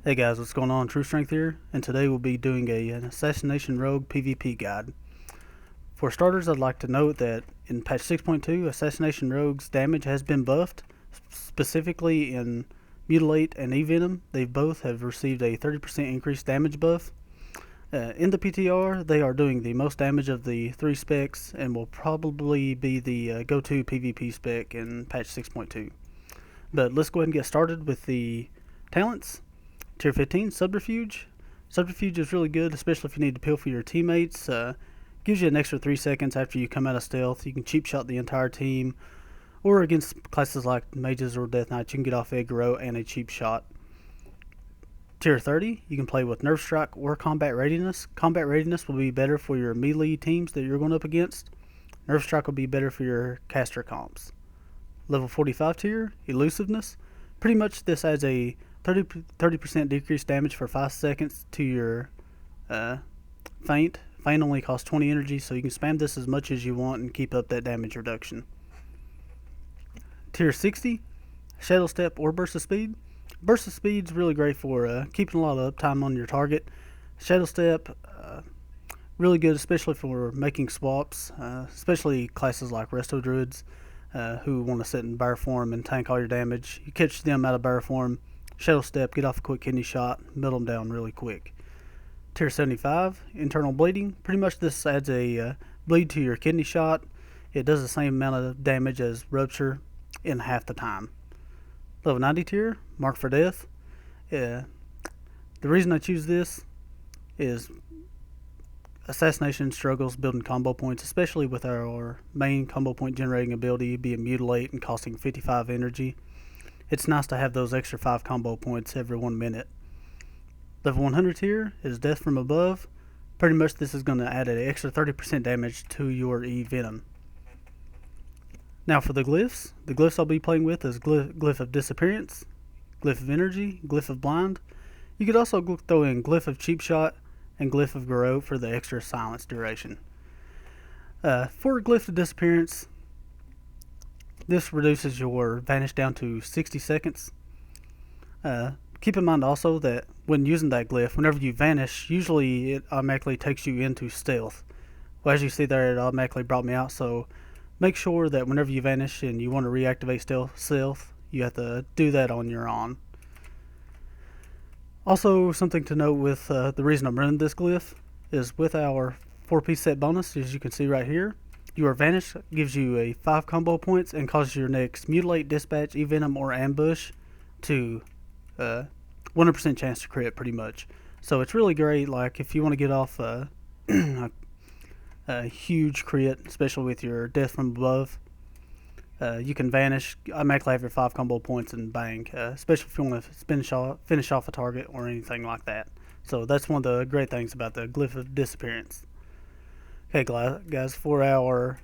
Hey guys, what's going on? True Strength here, and today we'll be doing an Assassination Rogue PvP guide. For starters, I'd like to note that in patch 6.2, Assassination Rogue's damage has been buffed, specifically in Mutilate and E-Venom. They both have received a 30% increased damage buff. In the PTR, they are doing the most damage of the 3 specs and will probably be the go-to PvP spec in patch 6.2. But let's go ahead and get started with the talents. Tier 15, Subterfuge. Subterfuge is really good, especially if you need to peel for your teammates. Gives you an extra 3 seconds after you come out of stealth. You can cheap shot the entire team. Or against classes like Mages or Death Knights, you can get off aggro and a cheap shot. Tier 30, you can play with Nerve Strike or Combat Readiness. Combat Readiness will be better for your melee teams that you're going up against. Nerve Strike will be better for your caster comps. Level 45 tier, Elusiveness. Pretty much this adds a 30% decreased damage for 5 seconds to your feint. Feint only costs 20 energy, so you can spam this as much as you want and keep up that damage reduction. Tier 60, Shadow Step or Burst of Speed. Burst of Speed is really great for keeping a lot of uptime on your target. Shadow Step, really good, especially for making swaps, especially classes like Resto Druids who want to sit in bear form and tank all your damage. You catch them out of bear form, Shadow Step, get off a quick kidney shot, melt them down really quick. Tier 75, Internal Bleeding. Pretty much this adds a bleed to your kidney shot. It does the same amount of damage as Rupture in half the time. Level 90 tier, Mark for Death. The reason I choose this is Assassination struggles building combo points, especially with our main combo point generating ability being Mutilate and costing 55 energy. It's nice to have those extra 5 combo points every 1 minute. Level 100 tier is Death from Above. Pretty much this is going to add an extra 30% damage to your E-Venom. Now for the Glyphs. The Glyphs I'll be playing with is Glyph of Disappearance, Glyph of Energy, Glyph of Blind. You could also throw in Glyph of Cheap Shot and Glyph of Garrote for the extra silence duration. For Glyph of Disappearance, this reduces your vanish down to 60 seconds. Keep in mind also that when using that glyph, whenever you vanish, usually it automatically takes you into stealth. Well, as you see there, it automatically brought me out, so make sure that whenever you vanish and you want to reactivate stealth, you have to do that on your own. Also, something to note with the reason I'm running this glyph is with our 4-piece set bonus, as you can see right here, your Vanish gives you a 5 combo points and causes your next Mutilate, Dispatch, E-Venom, or Ambush to 100% chance to crit pretty much. So it's really great, like if you want to get off a huge crit, especially with your Death from Above, you can Vanish, automatically have your 5 combo points and bang, especially if you want to finish off a target or anything like that. So that's one of the great things about the Glyph of Disappearance. Okay guys, for our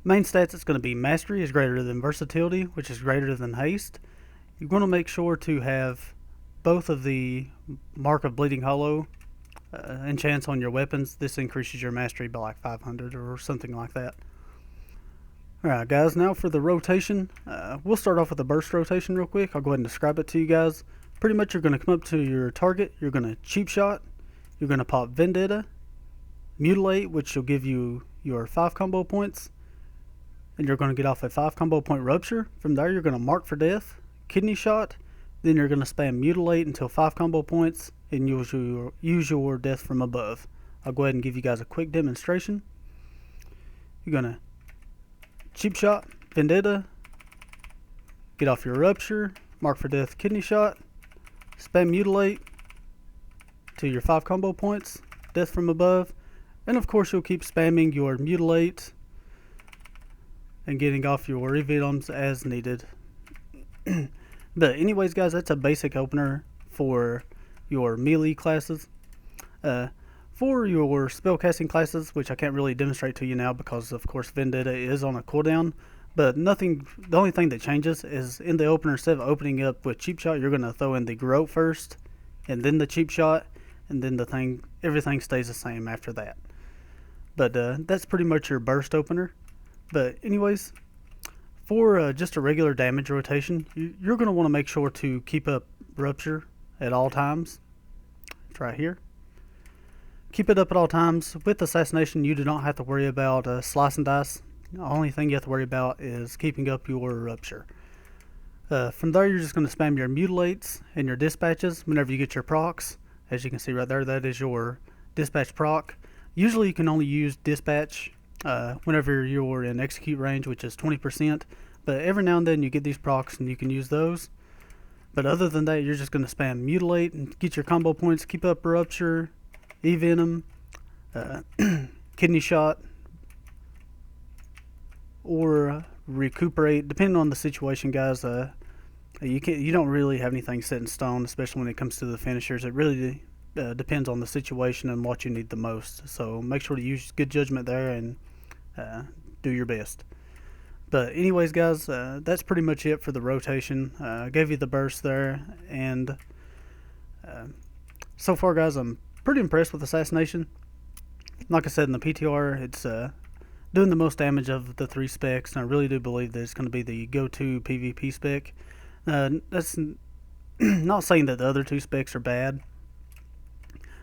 main stats, it's going to be Mastery is greater than Versatility, which is greater than Haste. You're going to make sure to have both of the Mark of Bleeding Hollow enchants on your weapons. This increases your Mastery by like 500 or something like that. Alright guys, now for the rotation. We'll start off with the burst rotation real quick. I'll go ahead and describe it to you guys. Pretty much you're going to come up to your target, you're going to cheap shot, you're going to pop Vendetta, Mutilate, which will give you your 5 combo points, and you're going to get off a 5 combo point Rupture. From there you're going to Mark for Death, Kidney Shot, then you're going to spam Mutilate until 5 combo points and use your Death from Above. I'll go ahead and give you guys a quick demonstration. You're going to Cheap Shot, Vendetta, get off your Rupture, Mark for Death, Kidney Shot, spam Mutilate to your 5 combo points, Death from Above, and of course you'll keep spamming your Mutilate and getting off your E-Venoms as needed. But anyways guys, that's a basic opener for your melee classes. For your spellcasting classes, which I can't really demonstrate to you now because of course Vendetta is on a cooldown, but the only thing that changes is in the opener, instead of opening up with Cheap Shot, you're going to throw in the Garrote first and then the Cheap Shot, and then everything stays the same after that. But that's pretty much your burst opener. But anyways, for just a regular damage rotation, you're going to want to make sure to keep up Rupture at all times. It's right here. Keep it up at all times. With Assassination, you do not have to worry about slice and dice. The only thing you have to worry about is keeping up your rupture. From there, you're just going to spam your mutilates and your dispatches whenever you get your procs. As you can see right there, that is your dispatch proc. Usually you can only use dispatch whenever you're in execute range, which is 20%. But every now and then you get these procs and you can use those. But other than that, you're just going to spam mutilate and get your combo points, keep up rupture, E-venom, kidney shot, or recuperate, depending on the situation, guys. You don't really have anything set in stone, especially when it comes to the finishers. It really depends on the situation and what you need the most. So make sure to use good judgment there and do your best. But anyways, guys, that's pretty much it for the rotation. I gave you the burst there, and so far, guys, I'm pretty impressed with Assassination. Like I said in the PTR, it's doing the most damage of the 3 specs, and I really do believe that it's going to be the go-to PvP spec. That's not saying that the other 2 specs are bad.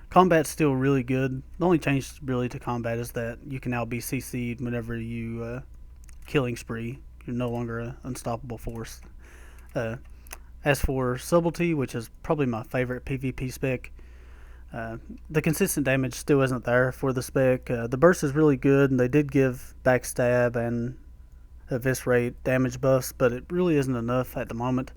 Combat's still really good. The only change really to combat is that you can now be CC'd whenever you killing spree. You're no longer an unstoppable force. As for Subtlety, which is probably my favorite PvP spec, the consistent damage still isn't there for the spec. The burst is really good, and they did give backstab and eviscerate damage buffs, but it really isn't enough at the moment.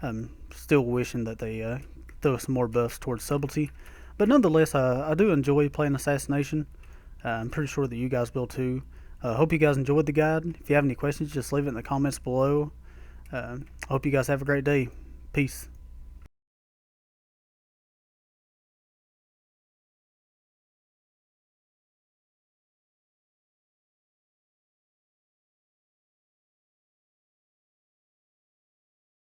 I'm still wishing that they throw some more buffs towards Subtlety. But nonetheless, I do enjoy playing Assassination. I'm pretty sure that you guys will too. Hope you guys enjoyed the guide. If you have any questions, just leave it in the comments below. I hope you guys have a great day. Peace.